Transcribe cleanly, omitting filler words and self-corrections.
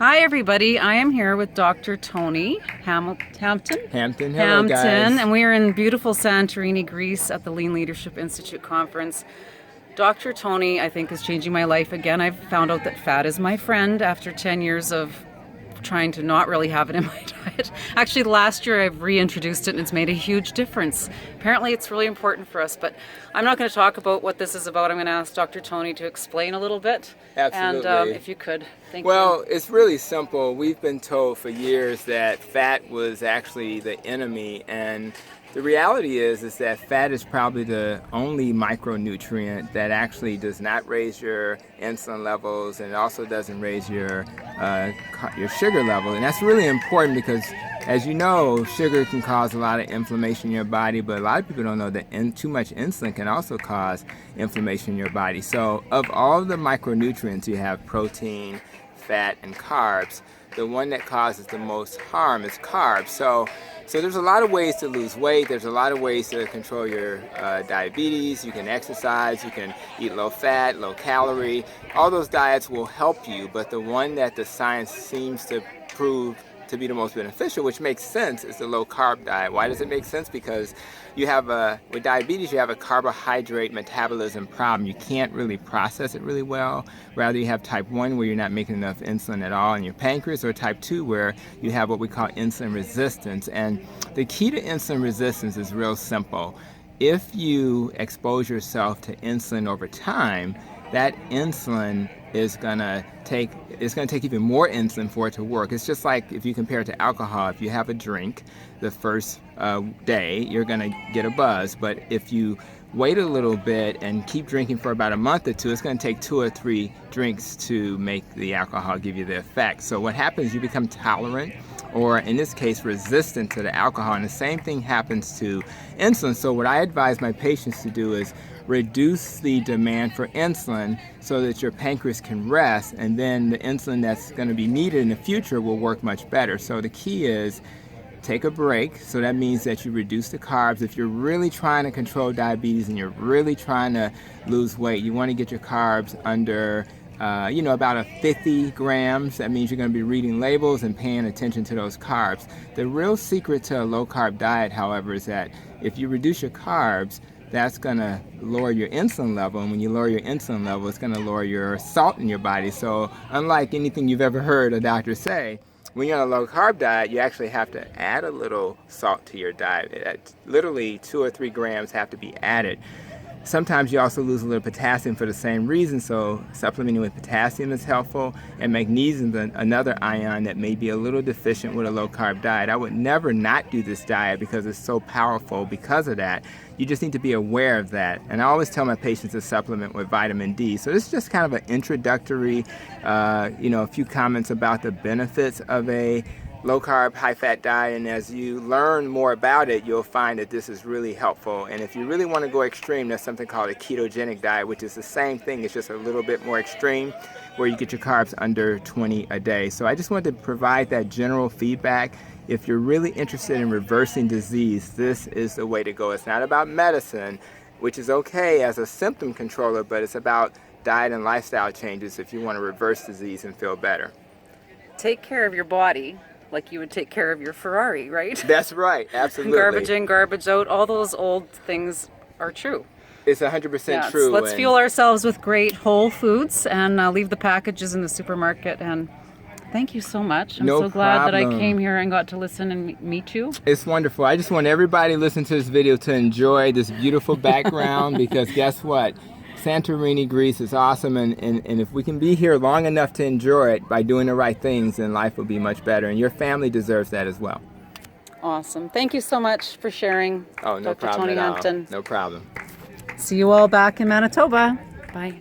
Hi everybody, I am here with Dr. Tony Hampton. Hello guys. And we are in beautiful Santorini, Greece at the Lean Leadership Institute conference. Dr. Tony, I think, is changing my life again. I've found out that fat is my friend after 10 years of trying to not really have it in my diet. Actually, last year I've reintroduced it and it's made a huge difference. Apparently it's really important for us, but I'm not going to talk about what this is about. I'm going to ask Dr. Tony to explain a little bit. Absolutely. And if you could, thank you. Well, it's really simple. We've been told for years that fat was actually the enemy, and the reality is that fat is probably the only micronutrient that actually does not raise your insulin levels, and it also doesn't raise your sugar level. And that's really important because, as you know, sugar can cause a lot of inflammation in your body, but a lot of people don't know that too much insulin can also cause inflammation in your body. So of all the micronutrients, you have protein, fat, and carbs. The one that causes the most harm is carbs. So there's a lot of ways to lose weight. There's a lot of ways to control your diabetes. You can exercise. You can eat low fat, low calorie. All those diets will help you, but the one that the science seems to prove to be the most beneficial, which makes sense, is the low carb diet. Why does it make sense? Because you have with diabetes, you have a carbohydrate metabolism problem. You can't really process it really well. Rather, you have type 1 where you're not making enough insulin at all in your pancreas, or type 2 where you have what we call insulin resistance. And the key to insulin resistance is real simple. If you expose yourself to insulin over time, that insulin is going to take even more insulin for it to work. It's just like if you compare it to alcohol. If you have a drink the first day, you're going to get a buzz. But if you wait a little bit and keep drinking for about a month or two, it's going to take 2 or 3 drinks to make the alcohol give you the effect. So what happens, you become tolerant, or in this case, resistant to the alcohol. And the same thing happens to insulin. So what I advise my patients to do is reduce the demand for insulin so that your pancreas can rest, and then the insulin that's going to be needed in the future will work much better. So the key is take a break. So that means that you reduce the carbs. If you're really trying to control diabetes and you're really trying to lose weight, you want to get your carbs under about 50 grams. That means you're going to be reading labels and paying attention to those carbs. The real secret to a low carb diet, however, is that if you reduce your carbs, that's going to lower your insulin level. And when you lower your insulin level, it's going to lower your salt in your body. So unlike anything you've ever heard a doctor say, when you're on a low carb diet, you actually have to add a little salt to your diet. Literally 2 or 3 grams have to be added. Sometimes you also lose a little potassium for the same reason, so supplementing with potassium is helpful, and magnesium is another ion that may be a little deficient with a low-carb diet. I would never not do this diet because it's so powerful because of that. You just need to be aware of that. And I always tell my patients to supplement with vitamin D. So this is just kind of an introductory, a few comments about the benefits of a low-carb, high-fat diet, and as you learn more about it, you'll find that this is really helpful. And if you really want to go extreme, there's something called a ketogenic diet, which is the same thing. It's just a little bit more extreme, where you get your carbs under 20 a day. So I just wanted to provide that general feedback. If you're really interested in reversing disease, this is the way to go. It's not about medicine, which is okay as a symptom controller, but it's about diet and lifestyle changes if you want to reverse disease and feel better. Take care of your body like you would take care of your Ferrari, right? That's right, absolutely. Garbage in, garbage out, all those old things are true. It's 100% true. Let's fuel ourselves with great whole foods and leave the packages in the supermarket. And thank you so much. I'm so glad that I came here and got to listen and meet you. It's wonderful. I just want everybody listening to this video to enjoy this beautiful background because guess what? Santorini, Greece is awesome, and if we can be here long enough to enjoy it by doing the right things, then life will be much better, and your family deserves that as well. Awesome. Thank you so much for sharing, Oh, no Dr. problem Tony at all. Hampton. No problem. See you all back in Manitoba. Bye.